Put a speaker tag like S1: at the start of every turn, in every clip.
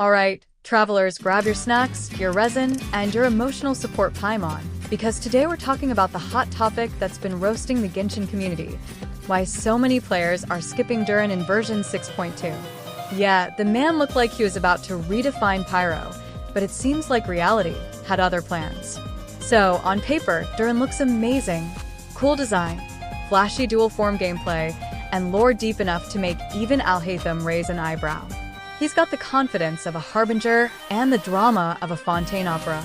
S1: Alright, travelers, grab your snacks, your resin, and your emotional support Paimon, because today we're talking about the hot topic that's been roasting the Genshin community: why so many players are skipping DURIN in version 6.2. Yeah, the man looked like he was about to redefine Pyro, but it seems like reality had other plans. So, on paper, DURIN looks amazing. Cool design, flashy dual-form gameplay, and lore deep enough to make even Alhaitham raise an eyebrow. He's got the confidence of a harbinger and the drama of a Fontaine opera.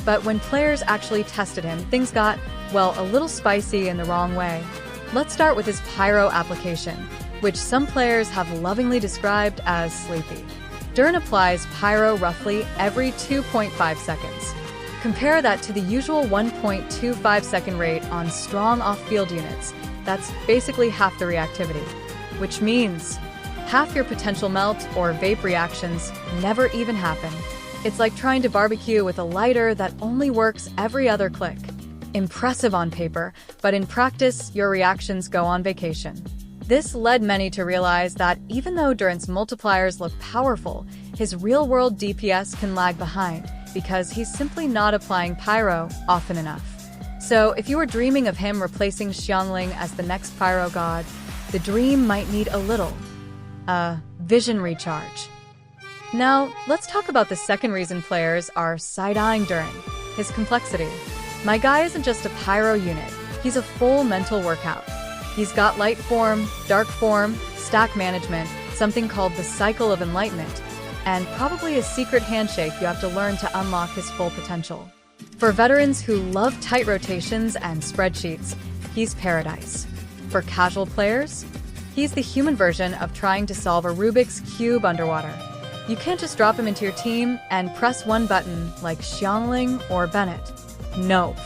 S1: But when players actually tested him, things got, well, a little spicy in the wrong way. Let's start with his Pyro application, which some players have lovingly described as sleepy. DURIN applies Pyro roughly every 2.5 seconds. Compare that to the usual 1.25 second rate on strong off-field units. That's basically half the reactivity, which means half your potential melt or vape reactions never even happen. It's like trying to barbecue with a lighter that only works every other click. Impressive on paper, but in practice, your reactions go on vacation. This led many to realize that even though DURIN's multipliers look powerful, his real-world DPS can lag behind because he's simply not applying Pyro often enough. So if you were dreaming of him replacing Xiangling as the next Pyro god, the dream might need a little vision recharge. Now, let's talk about the second reason players are side-eyeing DURIN: his complexity. My guy isn't just a Pyro unit, he's a full mental workout. He's got light form, dark form, stack management, something called the cycle of enlightenment, and probably a secret handshake you have to learn to unlock his full potential. For veterans who love tight rotations and spreadsheets, he's paradise. For casual players, he's the human version of trying to solve a Rubik's Cube underwater. You can't just drop him into your team and press one button like Xiangling or Bennett. Nope.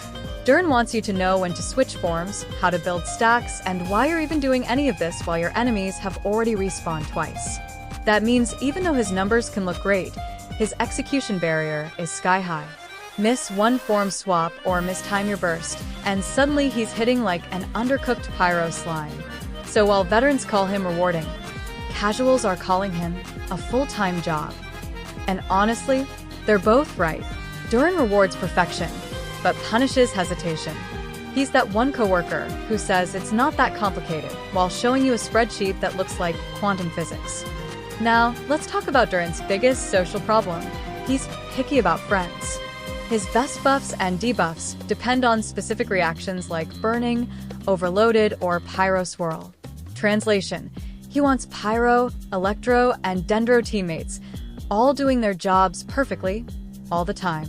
S1: DURIN wants you to know when to switch forms, how to build stacks, and why you're even doing any of this while your enemies have already respawned twice. That means even though his numbers can look great, his execution barrier is sky high. Miss one form swap or mistime your burst, and suddenly he's hitting like an undercooked Pyro slime. So while veterans call him rewarding, casuals are calling him a full-time job. And honestly, they're both right. DURIN rewards perfection, but punishes hesitation. He's that one coworker who says it's not that complicated while showing you a spreadsheet that looks like quantum physics. Now, let's talk about DURIN's biggest social problem. He's picky about friends. His best buffs and debuffs depend on specific reactions like burning, overloaded, or Pyro swirl. Translation: he wants Pyro, Electro, and Dendro teammates, all doing their jobs perfectly, all the time.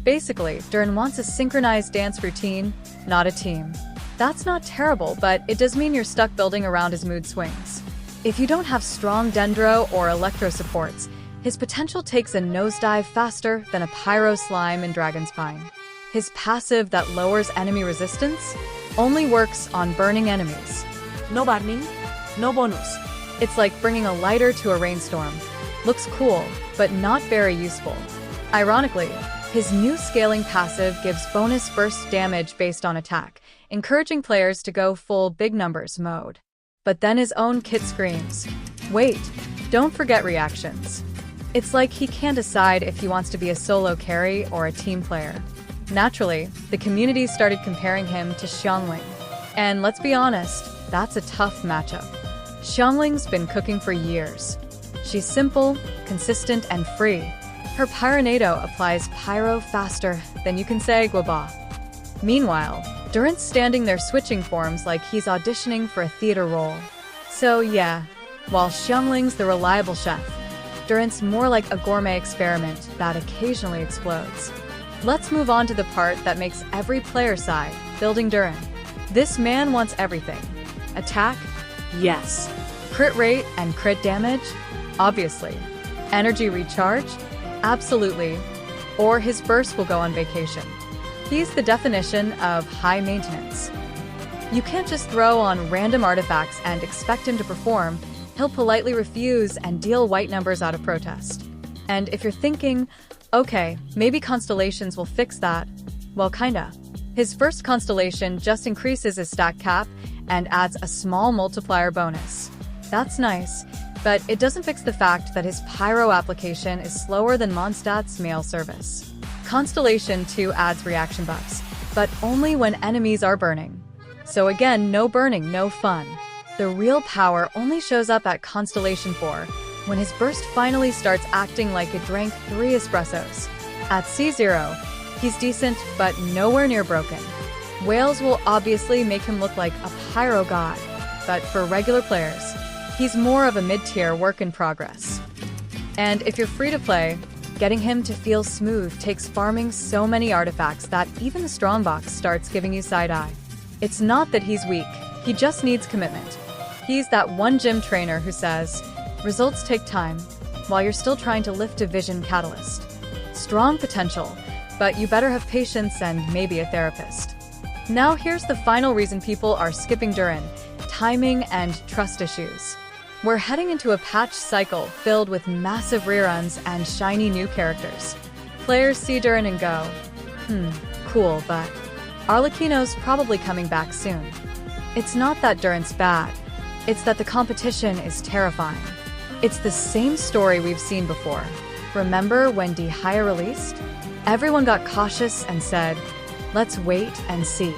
S1: Basically, DURIN wants a synchronized dance routine, not a team. That's not terrible, but it does mean you're stuck building around his mood swings. If you don't have strong Dendro or Electro supports, his potential takes a nosedive faster than a Pyro slime in Dragonspine. His passive that lowers enemy resistance only works on burning enemies.
S2: No burning, no bonus.
S1: It's like bringing a lighter to a rainstorm. Looks cool, but not very useful. Ironically, his new scaling passive gives bonus burst damage based on attack, encouraging players to go full big numbers mode. But then his own kit screams, wait, don't forget reactions. It's like he can't decide if he wants to be a solo carry or a team player. Naturally, the community started comparing him to Xiangling. And let's be honest, that's a tough matchup. Xiangling's been cooking for years. She's simple, consistent, and free. Her Pyronado applies Pyro faster than you can say Guaba. Meanwhile, DURIN's standing there switching forms like he's auditioning for a theater role. So yeah, while Xiangling's the reliable chef, DURIN's more like a gourmet experiment that occasionally explodes. Let's move on to the part that makes every player sigh: building DURIN. This man wants everything. Attack? Yes. Crit rate and crit damage? Obviously. Energy recharge? Absolutely. Or his burst will go on vacation. He's the definition of high maintenance. You can't just throw on random artifacts and expect him to perform. He'll politely refuse and deal white numbers out of protest. And if you're thinking, okay, maybe constellations will fix that, well, kinda. His first constellation just increases his stack cap and adds a small multiplier bonus. That's nice, But it doesn't fix the fact that his pyro application is slower than Mondstadt's mail service. Constellation 2 adds reaction buffs, but only when enemies are burning. So again, no burning, no fun. The real power only shows up at Constellation 4, when his burst finally starts acting like it drank 3 espressos. At C0, he's decent, but nowhere near broken. Whales will obviously make him look like a pyro god, but for regular players, he's more of a mid-tier work in progress. And if you're free to play, getting him to feel smooth takes farming so many artifacts that even the strong box starts giving you side-eye. It's not that he's weak, he just needs commitment. He's that one gym trainer who says, results take time, while you're still trying to lift a vision catalyst. Strong potential, but you better have patience and maybe a therapist. Now here's the final reason people are skipping DURIN: timing and trust issues. We're heading into a patch cycle filled with massive reruns and shiny new characters. Players see DURIN and go, cool, but Arlecchino's probably coming back soon. It's not that DURIN's bad, it's that the competition is terrifying. It's the same story we've seen before. Remember when DHIA released? Everyone got cautious and said, let's wait and see.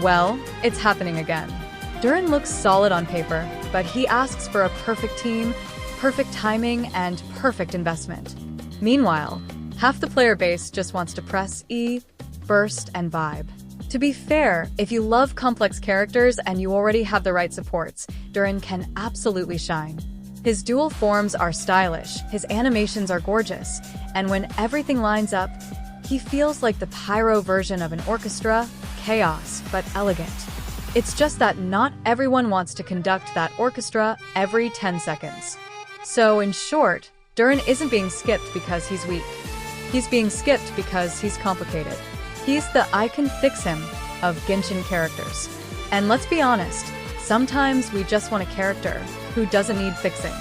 S1: Well, it's happening again. DURIN looks solid on paper, but he asks for a perfect team, perfect timing, and perfect investment. Meanwhile, half the player base just wants to press E, burst, and vibe. To be fair, if you love complex characters and you already have the right supports, DURIN can absolutely shine. His dual forms are stylish, his animations are gorgeous, and when everything lines up, he feels like the pyro version of an orchestra, chaos, but elegant. It's just that not everyone wants to conduct that orchestra every 10 seconds. So in short, DURIN isn't being skipped because he's weak. He's being skipped because he's complicated. He's the I can fix him of Genshin characters. And let's be honest, sometimes we just want a character who doesn't need fixing.